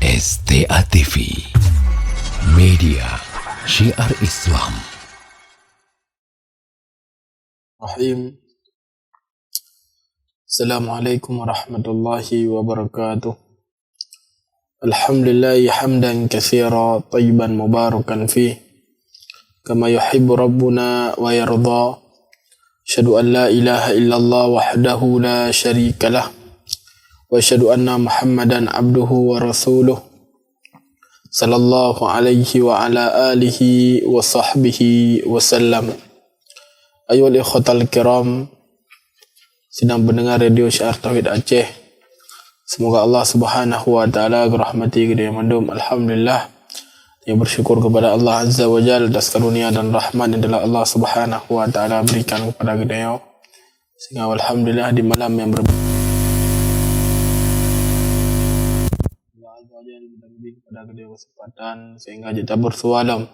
STA TV, media syiar Islam. Rahim. Assalamualaikum warahmatullahi wabarakatuh. Alhamdulillah hamdan katsira tayyiban mubarakan fih kama yuhibbu rabbuna wa yarda. Asyhadu an la ilaha illallah wahdahu la syarikalah wa asyhadu anna Muhammadan abduhu wa rasuluh sallallahu alaihi wa ala alihi wa sahbihi wa sallam. Ayyuhal ikhwatal kiram, sedang mendengar radio Syiar Tauhid Aceh. Semoga Allah Subhanahu wa taala berahmati kita mandum. Alhamdulillah, yang bersyukur kepada Allah Azza wa Jalla atas karunia dan rahmat yang telah Allah Subhanahu wa taala berikan kepada kita. Sehingga alhamdulillah di malam yang pada kedua kesempatan sehingga kita bersualam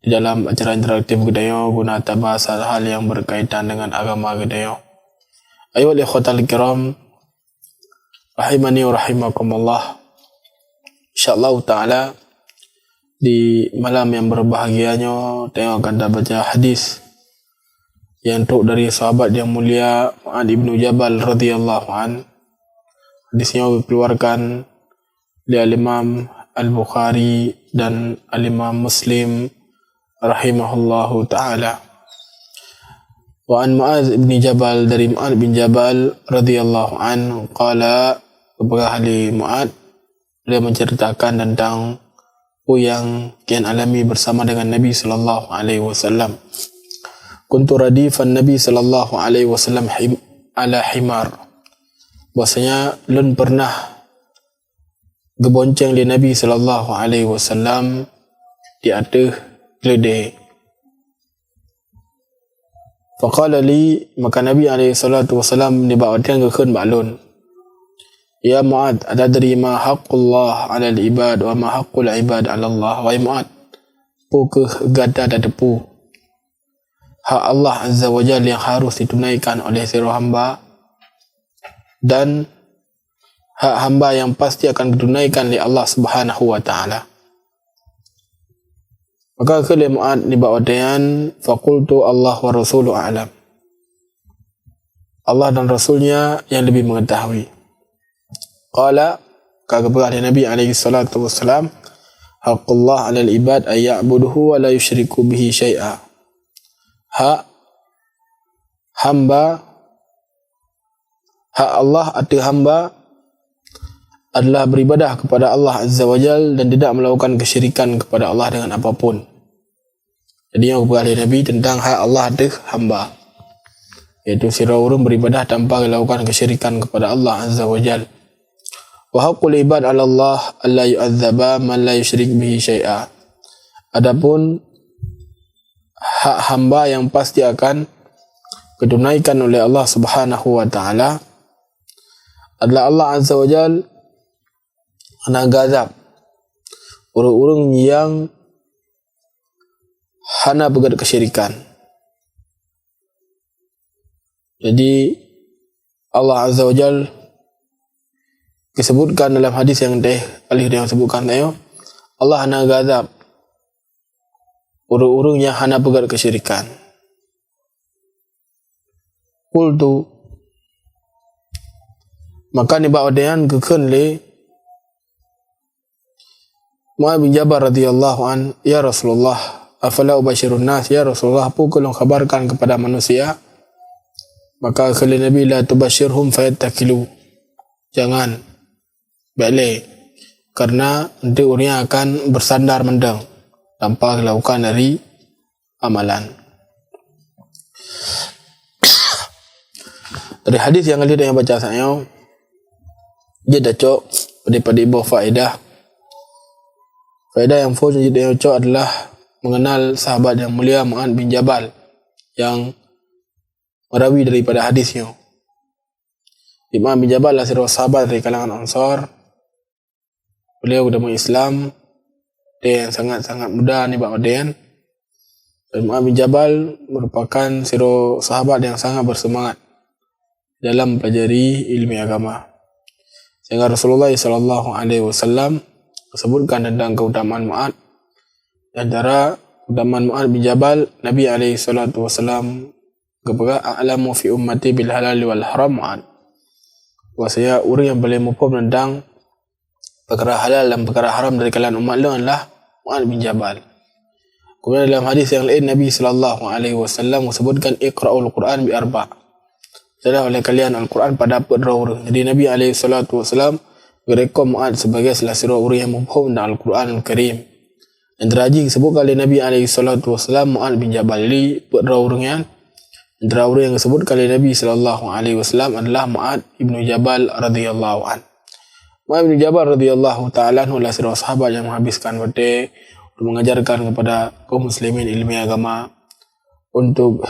di dalam acara interaktif Gedayo guna bahas hal yang berkaitan dengan agama Gedayo. Ayo ikhwatal kiram, rahimani wa rahimakumullah. Insyaallah taala di malam yang berbahagianya tengok kita baca hadis yang untuk dari sahabat yang mulia Mu'adz bin Jabal radhiyallahu an. Hadisnya dikeluarkan oleh Imam Al-Bukhari dan Al-Imam Muslim rahimahullahu ta'ala. Wa an Mu'adz bin Jabal, dari Mu'adz bin Jabal radhiyallahu anhu, qala, kepada ahli Mu'adz, dia menceritakan tentang apa yang kian alami bersama dengan Nabi sallallahu alaihi wasallam. Kuntu radifan Nabi sallallahu alaihi wasallam ala himar. Bahasanya lun pernah gebonceng di Nabi sallallahu alaihi wasallam di atas keledai. Faqala li, maka Nabi alaihi salatu wasallam dibawakan ke khun ba'lun. Ya Mu'adz, atadri ma haqqullah 'alal ibad wa ma haqqul ibad 'ala Allah. Wahai Mu'adz, apakah gada dan tepu hak Allah Azza wa Jalla yang harus ditunaikan oleh seluruh hamba dan hak hamba yang pasti akan ditunaikan oleh Allah Subhanahu wa taala. Maka kala Mu'adz dibawatan, faqultu Allah wa rasuluhu a'lam. Allah dan Rasulnya yang lebih mengetahui. Qala, kata Nabi alaihi salatu wassalam, haqqullah 'alal ibad ay ya'buduhu wa la yusyriku bihi syai'a. Hak Allah atas hamba adalah beribadah kepada Allah Azza wa Jal dan tidak melakukan kesyirikan kepada Allah dengan apapun. Jadi yang kepada Nabi tentang hak Allah atas hamba, iaitu sira urang beribadah tanpa melakukan kesyirikan kepada Allah Azza wa Jal. Wa haqqul ibad 'ala Allah alla yu'adzaba man la yusyrik bihi syai'a. Adapun hak hamba yang pasti akan ditunaikan oleh Allah Subhanahu wa taala adalah Allah Azza wa Jal ana gazab orang-orang yang hana berbuat kesyirikan. Jadi Allah Azza wa Jal disebutkan dalam hadis yang alih yang sebutkan tadi, Allah hana gazab orang-orang yang hana berbuat kesyirikan. Qultu, maka ni bawa dengan kekun le Mu'adz bin Jabal radhiyallahu an, ya Rasulullah, afala ubashirun nas, ya Rasulullah, apa kalau kabarkan kepada manusia? Maka kala Nabi, la tubashirhum fayattakilu, jangan balik, karena nanti orang akan bersandar mendang tanpa melakukan dari amalan. Dari hadis yang kali yang baca saya, dia dah cok daripada ibu faedah. Faedah yang fokus dia cok adalah mengenal sahabat yang mulia Mu'adz bin Jabal yang merawi daripada hadisnya. Mu'adz bin Jabal adalah seorang sahabat dari kalangan Ansar. Beliau sudah mengislam, dia yang sangat-sangat muda ni Pak Madian. Dan Mu'adz bin Jabal merupakan seorang sahabat yang sangat bersemangat dalam mempelajari ilmu agama. Sehingga Rasulullah SAW sebutkan tentang keutamaan Mu'adz. Di antara keutamaan Mu'adz bin Jabal, Nabi SAW kepada a'lamu fi ummati bil halal wal haram Mu'adz. Bahwasanya orang yang paling mufaham tentang perkara halal dan perkara haram dari kalangan umat lu adalah Mu'adz bin Jabal. Kemudian dalam hadis yang lain Nabi SAW sebutkan iqra'ul Quran bi arba'. Bacalah oleh kalian Al-Quran pada 4 orang. Jadi Nabi SAW merekom Mu'adz sebagai salah satu orang yang mufaham tentang Al-Quran Al-Karim. Dan teraji disebutkan oleh Nabi SAW Mu'adz bin Jabal. Jadi 4 orang yang antara orang yang disebutkan oleh Nabi SAW adalah Mu'adz bin Jabal radhiyallahu an. Mu'adz bin Jabal radhiyallahu ta'ala adalah seorang sahabat yang menghabiskan waktu untuk mengajarkan kepada kaum muslimin ilmu agama, untuk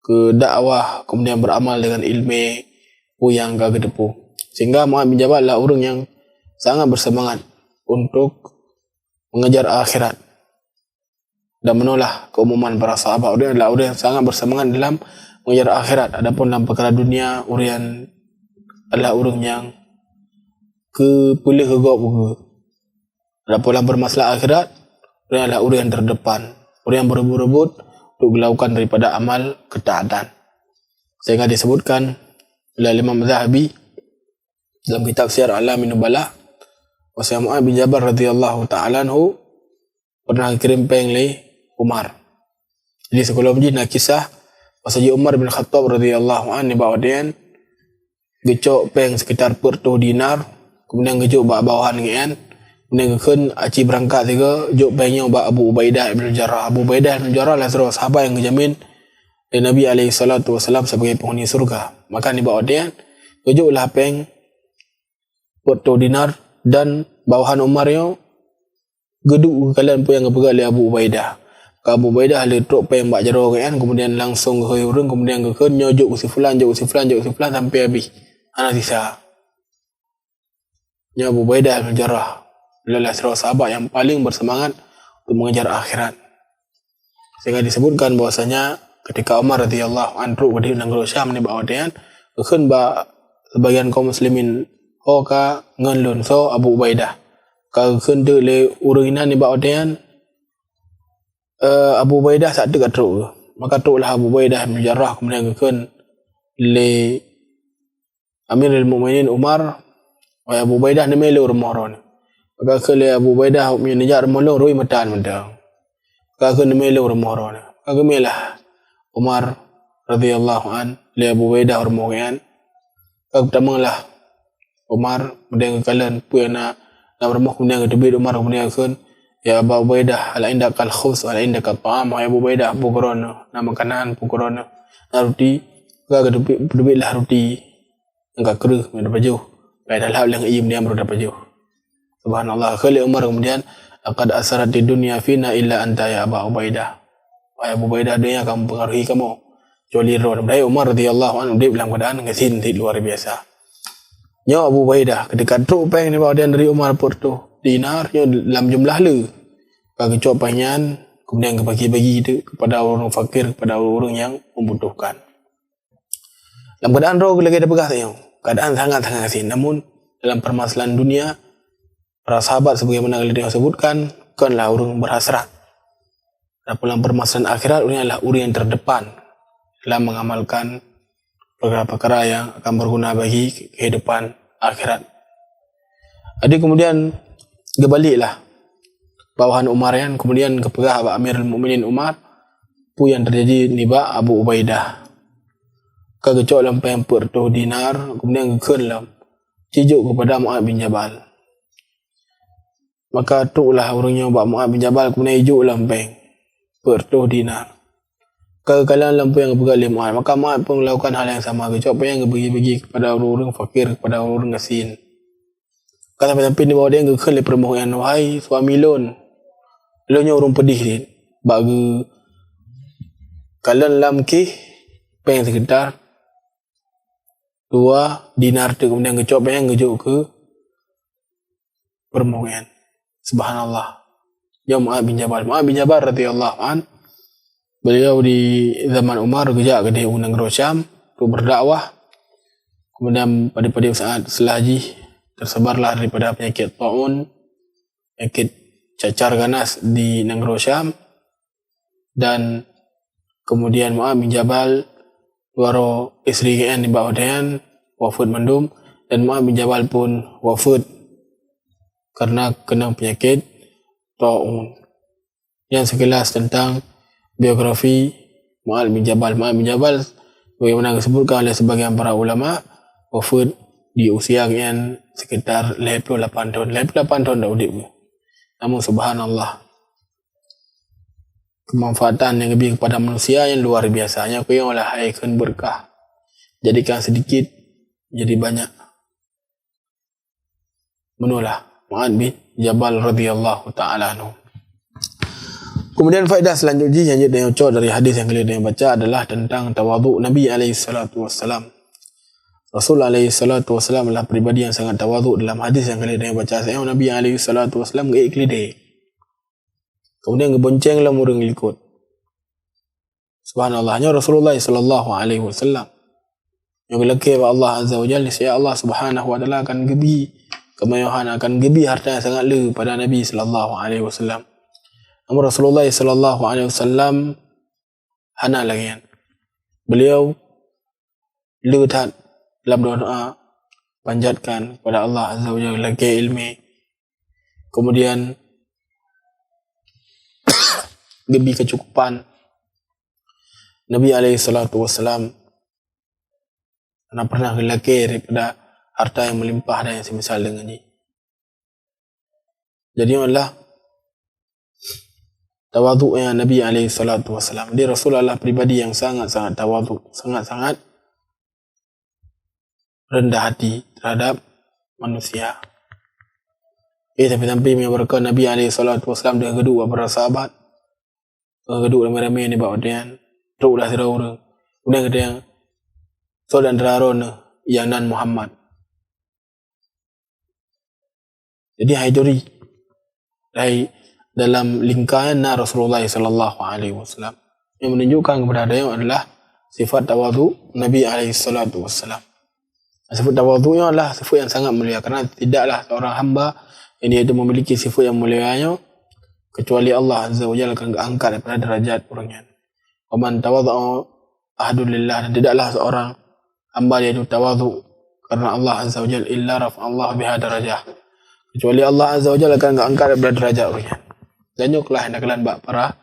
ke dakwah, kemudian beramal dengan ilmu yang gagah depu. Sehingga Mu'adz bin Jabal adalah orang yang sangat bersemangat untuk mengejar akhirat dan menolak keumuman para sahabat. Orang adalah orang yang sangat bersemangat dalam mengejar akhirat. Adapun dalam perkara dunia, orang adalah orang yang kepulih kegok. Adapun dalam bermasalah akhirat, orang adalah orang yang terdepan, orang yang berebut-rebut untuk melakukan daripada amal ketaatan. Sehingga disebutkan oleh Imam Zahabi dalam kitab Syiar A'lamin Nubala, bahwa Mu'adz bin Jabal radhiyallahu ta'ala anhu pernah kirim peng oleh Umar. Jadi sekolah menjadi nak kisah bahwa Umar bin Khattab radhiyallahu anhu bawa dia gecok peng sekitar 40 dinar, kemudian gecok bawahan gian. Kemudian kan aci berangkat juga jok pengnya ba Abu Ubaidah bin Jarrah. Abu Ubaidah bin Jarrah adalah seorang sahabat yang menjamin dari Nabi SAW sebagai penghuni surga. Maka ni bawa dia gejoklah peng 40 dinar dan bawahan Umarnya geduk kalian pun yang kepegat oleh Abu Ubaidah. Abu Ubaidah letak peng bak jaro kan, kemudian langsung ke orang, kemudian ke nyojok si fulan sampai habis. Ana sisa. Nya Abu Ubaidah bin Jarrah adalah seorang sahabat yang paling bersemangat untuk mengejar akhirat. Sehingga disebutkan bahwasanya ketika Umar radhiyallahu anhu berdiri di negeri Syam ni bawa dia, keun ba sebagian kaum muslimin ka nganlun so Abu Ubaidah. Ka keun de le urina ni bawa dia Abu Ubaidah sak dekat teruk. Maka teruklah Abu Ubaidah bin Jarrah kemudian keun le Amirul Mukminin Umar wa Abu Ubaidah ni mele rumah ron. Maka kele Abu Ubaidah menyejar molong roi medan. Maka kene mele rumah ron. Maka melah Umar radhiyallahu an le Abu Ubaidah rumah kan. Maka pertamalah Umar kemudian kalian puana dalam rumah kemudian kedebit Umar kemudian kan ya Abu Ubaidah ala indakal khus ala indakal ta'am ya Abu Ubaidah pukuron na makanan pukuron na roti. Maka kedebit lah roti enggak keruh ada baju. Baiklah hal yang ia dia berada baju. Subhanallah. Kali Umar kemudian laqad asarat di dunia fina illa anta ya Abu Ubaidah. Wahai Abu Ubaidah, dunia akan mempengaruhi kamu kecuali roh. Dari Umar radhiyallahu anhu dia dalam keadaan ngesin luar biasa. Nya Abu Ubaidah ketika truk peng ni bawa dia dari Umar porto dinar nya dalam jumlah le. Bagi cop penyan kemudian bagi-bagi itu kepada orang fakir, kepada orang yang membutuhkan. Dalam keadaan roh lagi ada pegang keadaan sangat-sangat ngesin. Namun dalam permasalahan dunia, para sahabat sebagaimana yang sebutkan, kanlah orang berhasrat. Dan dalam permasalahan akhirat, ini adalah orang yang terdepan dalam mengamalkan perkara-perkara yang akan berguna bagi kehidupan akhirat. Jadi kemudian kebaliklah bawahan Umar yang kemudian kepegah Amirul Mukminin Umar pu yang terjadi niba Abu Ubaidah. Kagecok lampai yang 40 dinar, kemudian kekenlam cijuk kepada Mu'adz bin Jabal. Maka tuklah orangnya buat Mu'adz bin Jabal kemudian hijuk lampai 40 dinar. Kekalian lampu yang berpegang oleh Mu'adz. Maka Mu'adz pun melakukan hal yang sama. Apa yang bagi-bagi kepada orang-orang fakir, kepada orang ngasin. Kata sampai ni bawa dia ke le permohonan, wahai suami lon. Lonnya orang pedih ni. Bagi kalian lamki peng sekitar 2 dinar tu kemudian kecok peng kejuk ke permohonan. Subhanallah. Ya Mu'adz bin Jabal. Mu'adz bin Jabal radhiyallahu an. Beliau di zaman Umar kerja ke di negeri Syam untuk berdakwah. Kemudian pada saat selhaji tersebarlah daripada penyakit taun penyakit cacar ganas di negara Syam, dan kemudian Mu'adz bin Jabal waro isteri kan di bawah dayan wafat mandum, dan Mu'adz bin Jabal pun wafat karena kena penyakit taun. Yang sekilas tentang biografi Mu'adz bin Jabal. Mu'adz bin Jabal bagaimana disebutkan oleh sebagian para ulama wafat di usia yang sekitar 88 tahun. 88 tahun dah hidup. Namun subhanallah, kemanfaatan yang lebih kepada manusia yang luar biasanya. Kau yang olah haikan berkah, jadikan sedikit jadi banyak. Menulah Mu'adz bin Jabal radhiyallahu ta'ala anhu. Kemudian faedah selanjutnya yang cocok dari hadis yang kita baca adalah tentang tawaduk Nabi SAW. Rasul SAW adalah pribadi yang sangat tawaduk. Dalam hadis yang kita baca, saya Nabi SAW gak ikhlas. Kemudian ngeboncenglah murung ikut. Subhanallahnya Rasulullah SAW yang laki Allah Azza wa Jalla, ya Allah Subhanahu wa taala akan gebi kemayahan, akan gebi harta yang sangat le pada Nabi SAW. Namun Rasulullah SAW hana lagi. Beliau letat dalam doa panjatkan kepada Allah Azza wa Jalla lagi ilmi. Kemudian gebi kecukupan. Nabi SAW pernah lagi daripada harta yang melimpah dan yang semisal dengan ini. Jadi adalah tawaduknya Nabi SAW. Dia Rasulullah pribadi yang sangat-sangat tawaduk, sangat-sangat rendah hati terhadap manusia. Tapi berkata Nabi SAW dengan kedua para sahabat, kedua ramai-ramai ni bawa dia, teruk dah sirah orang. Kemudian kata yang so dan teraron yang nan Muhammad. Jadi haiduri dari dalam lingkaran Rasulullah SAW yang menunjukkan kepada dia adalah sifat tawadhu Nabi SAW. Sifat tawadhunya adalah sifat yang sangat mulia, kerana tidaklah seorang hamba yang dia memiliki sifat yang mulianya kecuali Allah Azza wa Jalla akan angkat daripada derajat orangnya. Wa man tawadha'a ahadulillah, dan tidaklah seorang hamba dia itu tawadhu karena Allah Azza wa Jalla illa rafa'allahu biha darajah, kecuali Allah Azza wa Jalla akan angkat daripada derajat orangnya. Dan nyuklah hendaklah para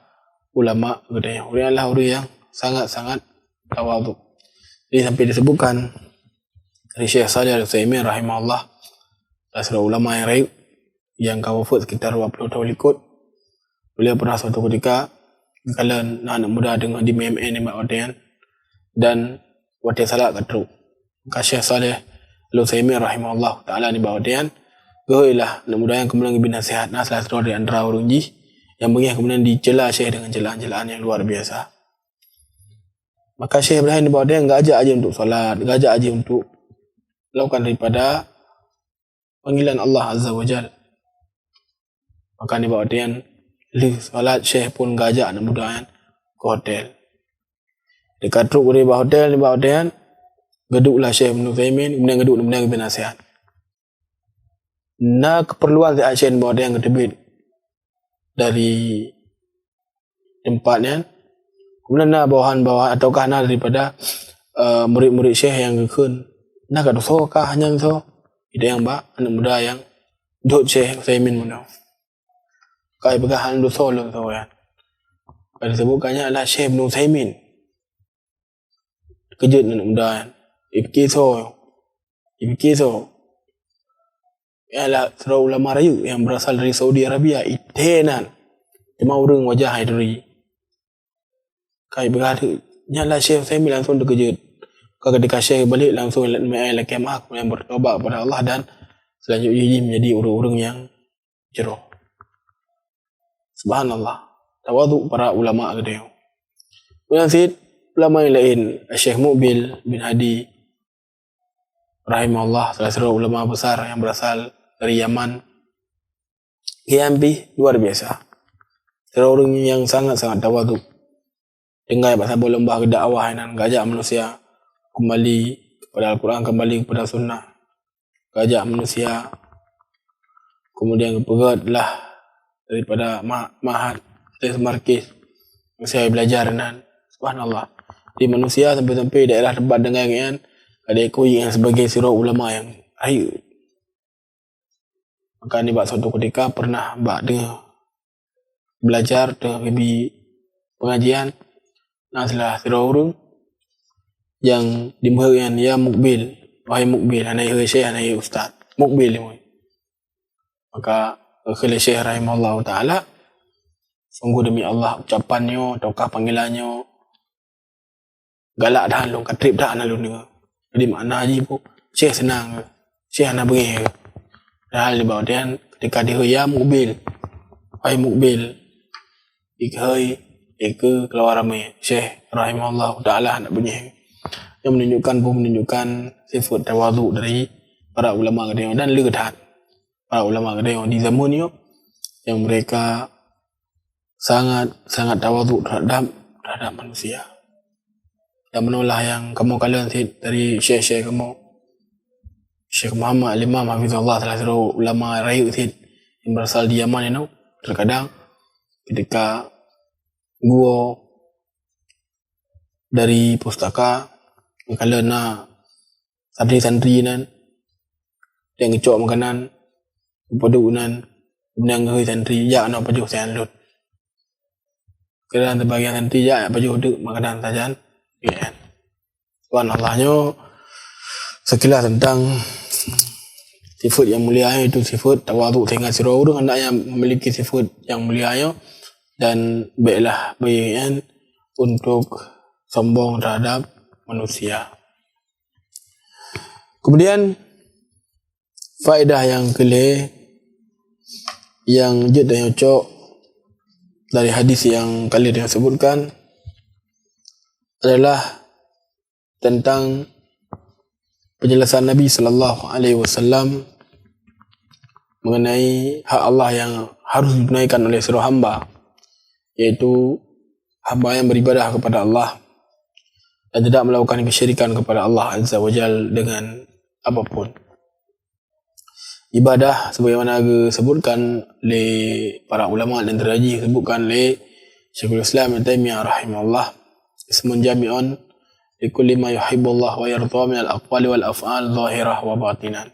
ulama katanya, orang adalah orang yang sangat-sangat tawadhu. Jadi sampai disebutkan dari Syekh Shalih Al-Utsaimin rahimahullah, salah ulama yang raib yang wafat sekitar 20 tahun ikut. Beliau pernah suatu ketika kala anak muda dengan di MMN ni mak wadian dan wadian salah katru. Maka Syekh Shalih Al-Utsaimin rahimahullah taala ni bawadian goilah anak muda yang kemudian binasihat nah salah satu dari antara orang ji yang bagi kemudian dicela Syekh dengan celaan-celaan yang luar biasa. Maka Syekh Ibrahim di bawadian enggak ajak aja untuk solat, enggak ajak aja untuk lakukan daripada panggilan Allah Azza wa Jalla. Maka di bawadian solat Syekh pun gajak anak muda kan ke hotel. Dekat truk di bawah hotel di bawah dia geduklah Syekh Ibn Utsaimin, kemudian geduk kemudian bernasihat. Nah keperluan Syekh di bawah dia yang kedebit dari tempatnya, kemudian nah bawahan ataukah nah daripada murid-murid Syekh yang gekun. Nah kat dosa kah hanya so ide yang anak muda yang duduk Syekh Utsaimin mana. Kai pegahan dosa lo tu kan. Kalau disebutkannya adalah Syekh Ibn Utsaimin. Kejut anak muda kan. Ibki so. Ialah seorang ulama rayu yang berasal dari Saudi Arabia. Itenan. Cuma orang wajah haiduri. Kai pegahan adalah Syekh Utsaimin langsung terkejut. Ketika Syekh balik langsung lelaki mak yang bertobat kepada Allah dan selanjutnya menjadi orang-orang yang jeroh. Subhanallah, tawaduk para ulama gede. Kemudian ulama yang lain, Syekh Muqbil bin Hadi rahimahullah, salah satu ulama besar yang berasal dari Yaman. Kiambi luar biasa. Orang yang sangat-sangat tawaduk. Dengar pasal lembah dakwah dan ngajak manusia kembali kepada Al-Quran, kembali kepada sunnah. Ngajak manusia kemudian pegatlah daripada mahat tes markis yang saya belajar nan. Subhanallah. Di manusia sampai-sampai daerah tempat dengar kan ada kuih yang sebagai sirah ulama yang ayu. Maka ni bak suatu ketika pernah bak dengar belajar dengan bibi pengajian naslah sirah urung yang dimahkan ya mukbil, wahai mukbil, hanai syekh, hanai ustaz. Mukbil ni. Maka kala Syekh rahimahullah ta'ala, sungguh demi Allah ucapannya ataukah panggilannya galak dah long katrip dah nak lu. Jadi makna haji pun Syekh senang ke, Syekh nak beri ke. Hal di bawah dia ketika dia ya mukbil, wahai mukbil, ikhai ke keluar ramai Syekh rahimahullah ta'ala nak beri. Yang menunjukkan sifat tawaduk dari para ulama Kedayu dan legat para ulama Kedayu di zaman ni yang mereka sangat tawaduk terhadap manusia. Dan menulah yang kamu kalian dari syekh kamu, Syekh Muhammad Al-Imam Hafizullah salah satu ulama raya yang berasal di Yaman itu, terkadang ketika gua dari pustaka kalau nak santri nan yang ngecok makanan padu nan benang ngoi santri ya nak pajuh saya lut kerana bagian santri ya pajuh duk makanan sajan ya. Subhanallahnya sekilas tentang sifat yang mulia itu sifat tawaduk sehingga sirah urang hendaknya memiliki sifat yang mulia dan baiklah bagian untuk sombong terhadap manusia. Kemudian faedah yang kelih yang jid dan cocok dari hadis yang kali dia sebutkan adalah tentang penjelasan Nabi sallallahu alaihi wasallam mengenai hak Allah yang harus ditunaikan oleh seluruh hamba, yaitu hamba yang beribadah kepada Allah dan tidak melakukan kesyirikan kepada Allah Azza wa Jal dengan apapun. Ibadah sebagaimana disebutkan oleh para ulama dan terajih disebutkan oleh Syekhul Islam Ibn Taimiyah rahimahullah, ismun jami'un likulli ma yuhibbullah wa yarda min al-aqwali wal af'al zahirah wa batinan.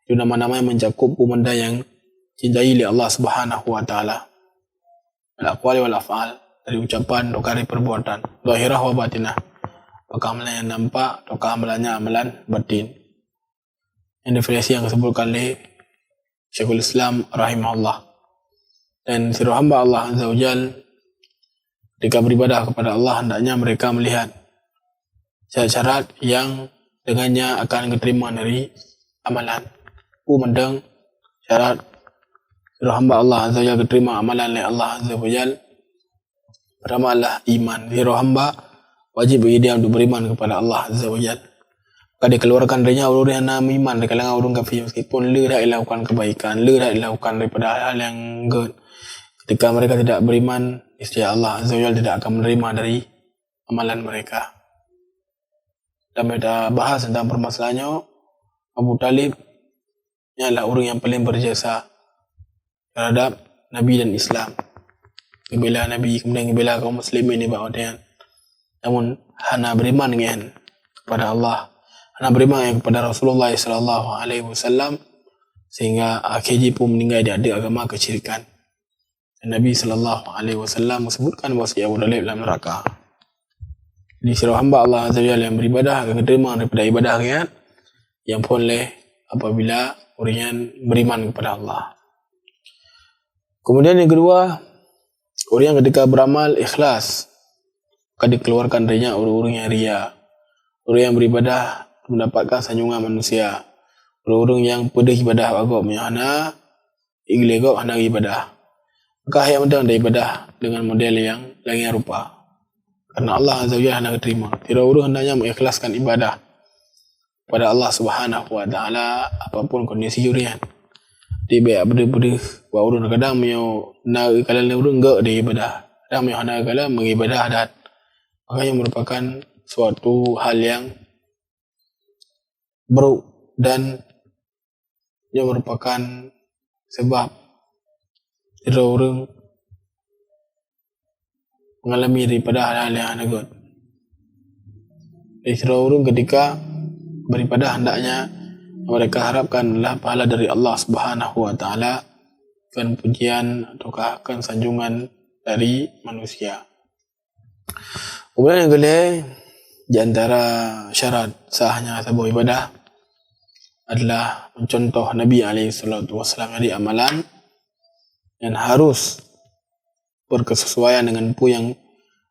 Itu nama-nama yang mencakup benda yang cintai oleh Allah Subhanahu wa taala. Al-aqwali wal af'al, dari ucapan atau dari perbuatan, zahirah wa batinah. Apakah amalan yang nampak atau amalannya amalan batin. Yang definisi yang disebutkan oleh Syekhul Islam rahimahullah. Dan seluruh hamba Allah Azza wa Jal ketika beribadah kepada Allah hendaknya mereka melihat syarat-syarat yang dengannya akan diterima dari amalan. Mendang syarat seluruh hamba Allah Azza wa Jal diterima amalan oleh Allah Azza wa Jal. Pertama adalah iman. Seluruh hamba wajib bagi dia untuk beriman kepada Allah Azza wa Jal. Maka dikeluarkan darinya orang yang nama iman dari kalangan orang kafir meskipun dia dah melakukan kebaikan, dia dah melakukan daripada hal yang good. Ketika mereka tidak beriman, niscaya Allah Azza wa Jal tidak akan menerima dari amalan mereka. Dan kita bahas tentang permasalahannya, Abu Talib adalah orang yang paling berjasa terhadap Nabi dan Islam. Membela Nabi, kemudian membela kaum muslimin di bawah dia. Namun hana beriman dengan kepada Allah, hana beriman kepada Rasulullah sallallahu alaihi wasallam sehingga akhirnya pun meninggal di agama kesyirikan. Dan Nabi sallallahu alaihi wasallam sebutkan bahawa Abu Talib dalam neraka. Jadi seluruh hamba Allah Azza wa Jalla yang beribadah akan diterima daripada ibadah yang boleh apabila orang yang beriman kepada Allah. Kemudian yang kedua, orang yang ketika beramal ikhlas akan dikeluarkan darinya orang-orang yang ria. Orang yang beribadah mendapatkan sanjungan manusia. Orang-orang yang pedih ibadah agak menyahana iglegok hendak ibadah. Maka yang penting ada ibadah dengan model yang lain rupa. Karena Allah Azza wa Jalla hendak terima. Tidak orang hendaknya mengikhlaskan ibadah pada Allah Subhanahu wa taala apapun kondisi durian. Dia baik berdeh-berdeh buat orang kadang menyo nak kalian orang enggak dia ibadah. Kadang menyo hendak kalian mengibadah adat. Makanya merupakan suatu hal yang buruk dan ia merupakan sebab orang mengalami daripada hal-hal yang anegot. Istirahat orang ketika daripada hendaknya mereka harapkan adalah pahala dari Allah Subhanahu wa taala dan pujian ataukah akan sanjungan dari manusia. Kemudian yang kedua, di antara syarat sahnya sebuah ibadah adalah mencontoh Nabi SAW dari amalan yang harus berkesesuaian dengan apa yang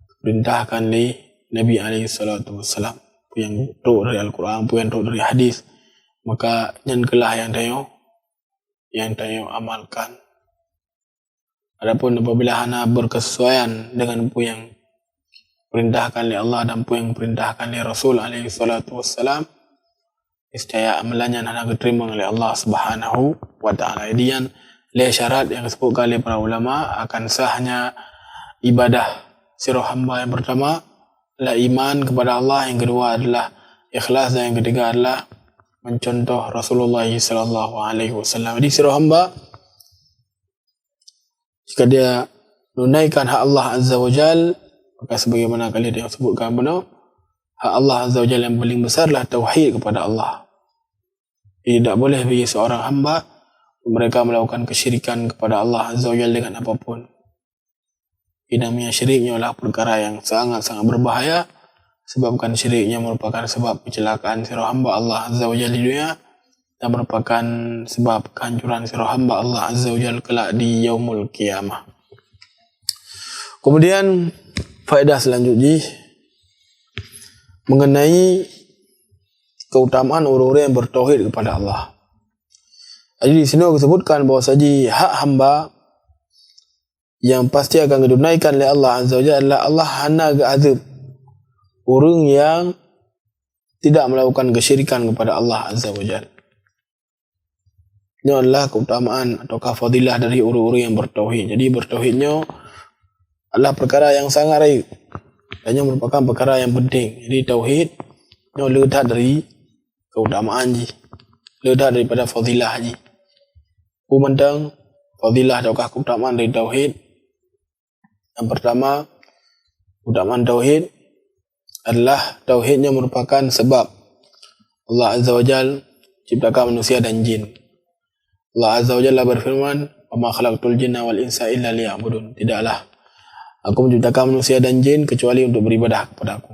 diperintahkan oleh Nabi SAW, apa yang turut dari Al-Quran, apa yang turut dari hadis, maka yang kelah yang tayo amalkan. Adapun apabila hana berkesesuaian dengan apa yang perintahkan oleh Allah dan apa yang perintahkan oleh Rasul SAW, niscaya amalannya hana diterima oleh Allah Subhanahu wa taala. Jadi yang syarat yang disebutkan oleh para ulama akan sahnya ibadah sirah hamba yang pertama adalah iman kepada Allah, yang kedua adalah ikhlas, dan yang ketiga adalah mencontoh Rasulullah SAW. Jadi sirah hamba jika dia menunaikan hak Allah Azza wa Jal, maka sebagaimana kalian yang sebutkan benar, hak Allah Azza wa Jal yang paling besar adalah tauhid kepada Allah. Tidak boleh bagi seorang hamba mereka melakukan kesyirikan kepada Allah Azza wa Jalla dengan apapun. Namanya syiriknya adalah perkara yang sangat-sangat berbahaya, sebabkan syiriknya merupakan sebab kecelakaan sirah hamba Allah Azza wa Jalla di dunia dan merupakan sebab kehancuran sirah hamba Allah Azza wa Jalla kelak di yaumul qiyamah. Kemudian faedah selanjutnya mengenai keutamaan orang-orang yang bertauhid kepada Allah. Jadi di sini disebutkan bahawa saji hak hamba yang pasti akan didunaikan oleh Allah Azza wa Jalla adalah Allah hana azab orang yang tidak melakukan kesyirikan kepada Allah Azza wa Jalla. Ini adalah keutamaan atau fadilah dari orang-orang yang bertauhid. Jadi bertauhidnya adalah perkara yang sangat raib dan yang merupakan perkara yang penting. Jadi tauhid ini letak dari keutamaan ji, letak daripada fadilah ji. Mentang fadilah ataukah keutamaan dari tauhid. Yang pertama, keutamaan tauhid adalah tauhidnya merupakan sebab Allah Azza wa Jalla ciptakan manusia dan jin. Allah Azza wa Jalla berfirman, "Wa ma khalaqtul jinna wal insa illa liya'budun." Tidaklah aku menciptakan manusia dan jin kecuali untuk beribadah kepada aku.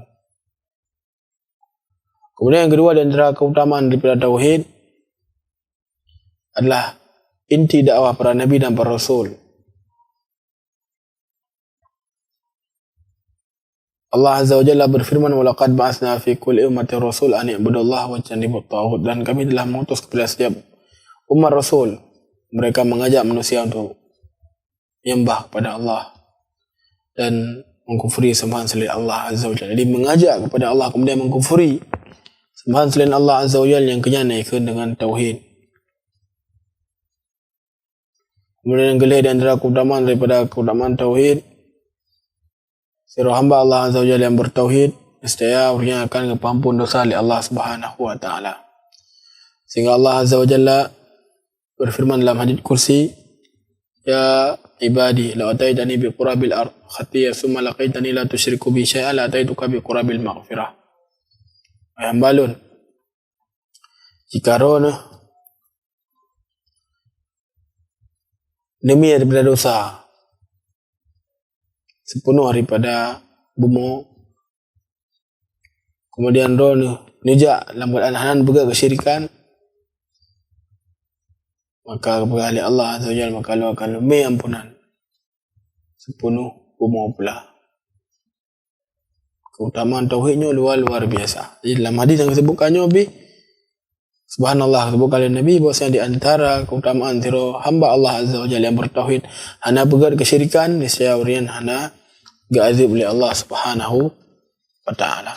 Kemudian yang kedua, di antara keutamaan daripada tauhid adalah inti dakwah para nabi dan para rasul. Allah Azza wa Jalla berfirman, "Wa laqad ba'atsna fi kulli ummatin rasul an i'budullaha wa ijtanibut taghut." Dan kami telah mengutus kepada setiap umat rasul, mereka mengajak manusia untuk menyembah kepada Allah dan mengkufuri sembahan selain Allah Azza wa Jalla. Jadi mengajak kepada Allah kemudian mengkufuri sembahan selain Allah Azza wa Jalla yang kenyataan dengan tauhid. Kemudian yang kelima di antara keutamaan daripada keutamaan tauhid, sirah hamba Allah Azza wa Jalla yang bertauhid, nescaya orangnya akan kepampun dosa oleh Allah Subhanahu wa taala. Sehingga Allah Azza wa Jalla berfirman dalam hadits kursi, "Ya ibadi, la ataitani bi qurabil ard khatiya summa laqaitani la tusyriku bi syai'an la ataituka bi qurabil maghfirah." Ayam balun. Jika roh demi daripada dosa sepenuh daripada bumi, kemudian roh nijak dalam keadaan berbuat kesyirikan, maka kepada Allah Azza wa Jalla maka Allah akan lebih ampunan sepenuh bumi pula. Keutamaan tauhidnya luar biasa. Jadi dalam hadis yang disebutkannya subhanallah, disebutkan oleh Nabi bahwasanya di antara keutamaan sirah hamba Allah Azza wa Jalla yang bertauhid hana berbuat kesyirikan, niscaya orang hana diazab oleh Allah Subhanahu wa taala.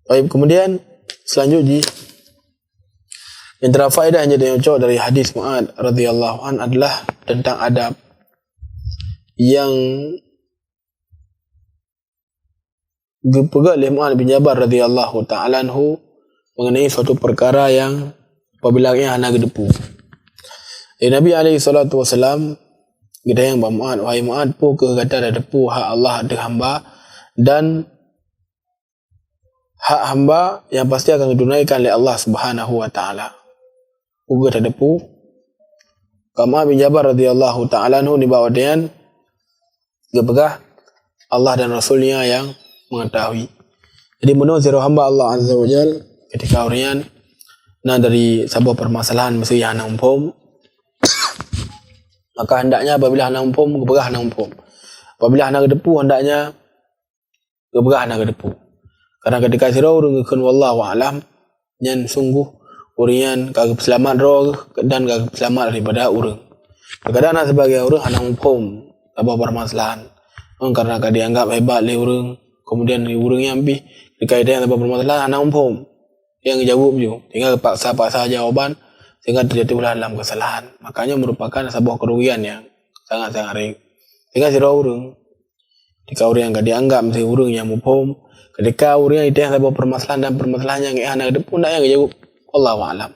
Baik, kemudian selanjutnya yang terfaedah yang jadi cocok dari hadis Mu'ad radhiyallahu an adalah tentang adab yang dipegang oleh Mu'ad bin Jabal radhiyallahu ta'ala anhu mengenai suatu perkara yang apabila ia hana gedepu. Nabi alaihi salatu wasalam kita yang Mu'ad, wahai Mu'ad, pu ke kata ada depu hak Allah ada hamba, dan hak hamba yang pasti akan didunaikan oleh Allah Subhanahu wa taala. Pu ke ada depu Mu'ad bin Jabal radhiyallahu taala anhu di bawah dian gepegah Allah dan Rasulnya yang mengetahui. Jadi menurut sirah hamba Allah Azza wa Jal ketika urian nah dari sebuah permasalahan mesti yang umpum, maka hendaknya apabila anak umpum gepegah anak umpum, apabila anak kedepu hendaknya gepegah anak kedepu. Karena ketika sirah urang ngekeun wallahu alam nyen sungguh urian kagak selamat roh dan kagak selamat daripada urang. Kadang-kadang sebagai urang anak umpum sebuah permasalahan karena kagak dianggap hebat oleh urang, kemudian urang yang lebih dikaitkan dengan permasalahan anak umpum yang jawab je, tinggal paksa-paksa jawaban sehingga terjadi ulah dalam kesalahan. Makanya merupakan sebuah kerugian yang sangat-sangat ring. Sehingga sirah urang ketika urang yang gak dianggap mesti urang yang umpum, ketika urang yang ada sebuah permasalahan dan permasalahan yang anak depu ndak yang jawab wallahu alam.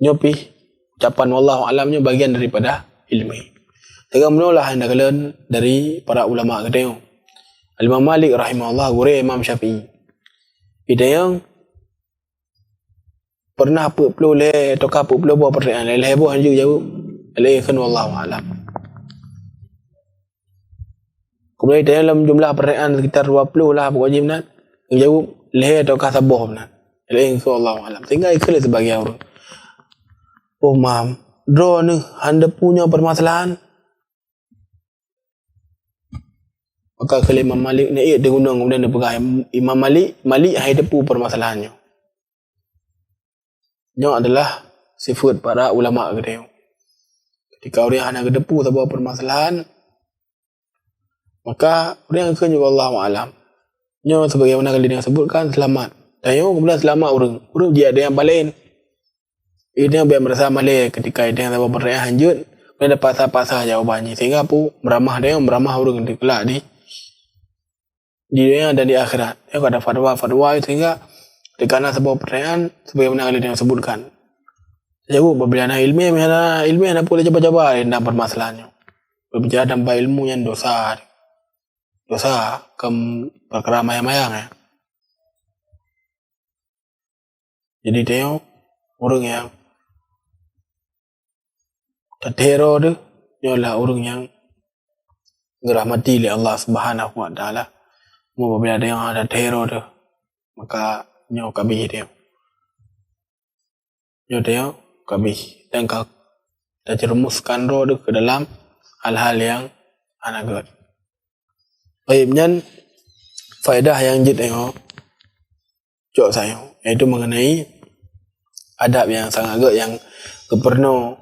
Nyopi ucapan wallahu alamnya bagian daripada ilmu. Tegak menulah yang dagalen dari para ulama gedeng. Imam Malik rahimahullah gure Imam Syafi'i. Idayang pernah apa perlu le atau apa perlu buat pertanyaan le heboh juga jawab le kan wallahu alam. Kemudian dalam jumlah pertanyaan sekitar 20 lah wajib nak yang jawab le atau kata bohong nak le kan wallahu alam. Sehingga ikhlas sebagai orang. Oh mam, draw ni anda punya permasalahan. Maka kalau Imam Malik ni dia guna kemudian dia pegang Imam Malik hai depu permasalahannya. Ini adalah sifat para ulama kedai. Ketika orang hanya depu sebuah permasalahan, maka orang akan juga Allahu alam. Ini sebagaimana kali dia sebutkan selamat. Dan yang kemudian selamat orang dia ada yang balain. Ini yang biar merasa malai ketika dia sebuah pertanyaan lanjut, dia dapat pasal jawabannya sehingga pu meramah dia meramah orang di kelak di dunia dan di akhirat. Dia ada fatwa sehingga dikana sebuah pertanyaan sebagaimana kali yang sebutkan. Jawab apabila ana ilmu ana boleh coba-coba dalam permasalahannya. Berbicara tanpa ilmu yang dosa perkara mayang-mayang ya. Jadi dia orang yang tertero tu ialah orang yang dirahmati oleh Allah Subhanahu wa taala. Apabila ada yang ada teror tu, maka nyo kabih dia. Nyo dia kabih dan kau terjerumuskan roh tu ke dalam hal-hal yang anagat. Baiknya faedah yang jid tengok cok saya iaitu mengenai adab yang sangat agak yang keperno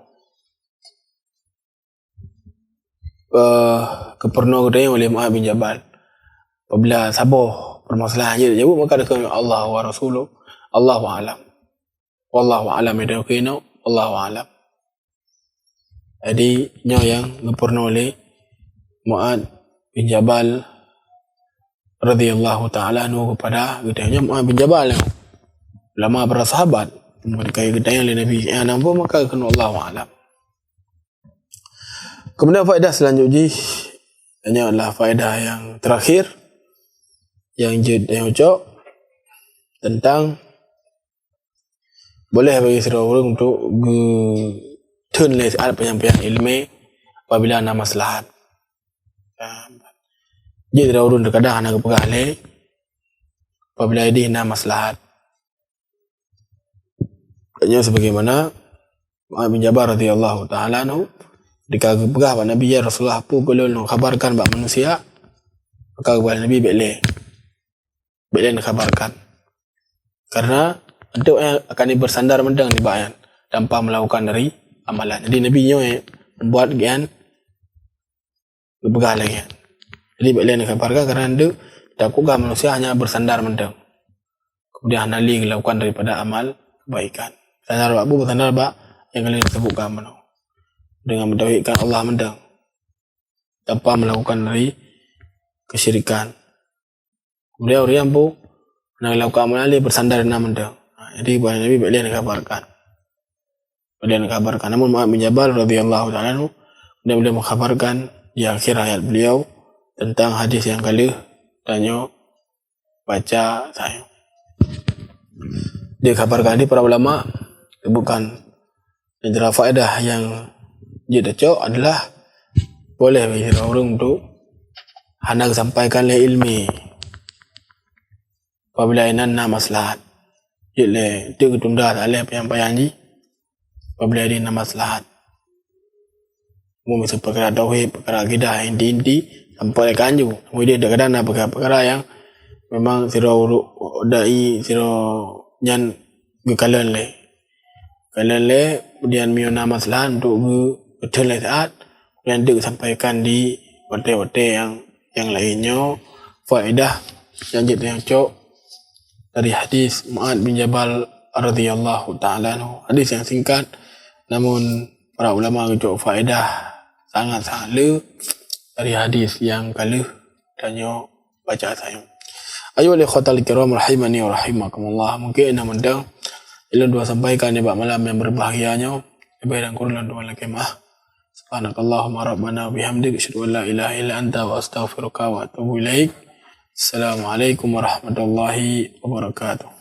kedai oleh Mu'ad bin Jabal. Apabila sabar permasalahan je jawab maka dia Allah wa Rasuluh Allahu alam. Wallahu alam dia kena Allahu alam. Jadi nyo yang ngepurno oleh Mu'ad bin Jabal radhiyallahu taala anhu kepada gedanya Mu'ad bin Jabal. Ulama para sahabat mereka gedanya oleh Nabi yang nampak maka kena Allahu alam. Kemudian faedah selanjutnya ini adalah faedah yang terakhir yang ucap tentang boleh bagi seorang untuk turn les alat penyampaian ilmu apabila ada maslahat. Jadi orang terkadang anak pegang le apabila ada maslahat. Hanya sebagaimana Mu'ad bin Jabal radhiyallahu taala anhu ketika pegang pada Nabi ya Rasulullah apa kalau nak khabarkan bab manusia maka kepada Nabi Bila dikabarkan. Karena itu akan bersandar mendang di bayan tanpa melakukan dari amalan. Jadi Nabi nyo membuat gian berbegal lagi. Jadi bila dikabarkan karena itu takutlah manusia hanya bersandar mendang. Kemudian hanali melakukan daripada amal kebaikan. Bersandar yang kalian sebutkan mana. Dengan mentauhidkan Allah mendang tanpa melakukan dari kesyirikan. Kemudian orang pun nak lakukan amalan bersandar dengan mendang. Jadi buat Nabi beliau dikabarkan. Kemudian kabarkan. Namun Mu'adz bin Jabal radhiyallahu ta'ala anhu beliau mengkabarkan di akhir hayat beliau tentang hadis yang kali tanya baca saya. Dia kabarkan di para ulama bukan antara faedah yang dia cocok adalah boleh bagi orang untuk hendak sampaikan le ilmi apabila inanna maslahat jadi dia ketunda tak boleh penyampaian ji apabila ada maslahat misal perkara tauhid, perkara akidah inti-inti sampai kanju kemudian kadang ada perkara yang memang siro dai siro jan gekalan le kemudian miona maslahat untuk betul saat kemudian dia sampaikan di wate-wate yang lainnya faedah yang cocok dari hadis Mu'adz bin Jabal radhiyallahu ta'ala anhu. Hadis yang singkat namun para ulama cocok faedah sangat-sangat le dari hadis yang kali tanya baca saya. Ayo ikhwatal kiram rahimani wa rahimakumullah. Mungkin anda mendang ila dua sampaikan di malam yang berbahagianya ibadah Quran dua lakimah. Subhanakallahumma rabbana bihamdika asyhadu an la ilaha illa anta wa astaghfiruka wa atubu ilaik. Assalamualaikum warahmatullahi wabarakatuh.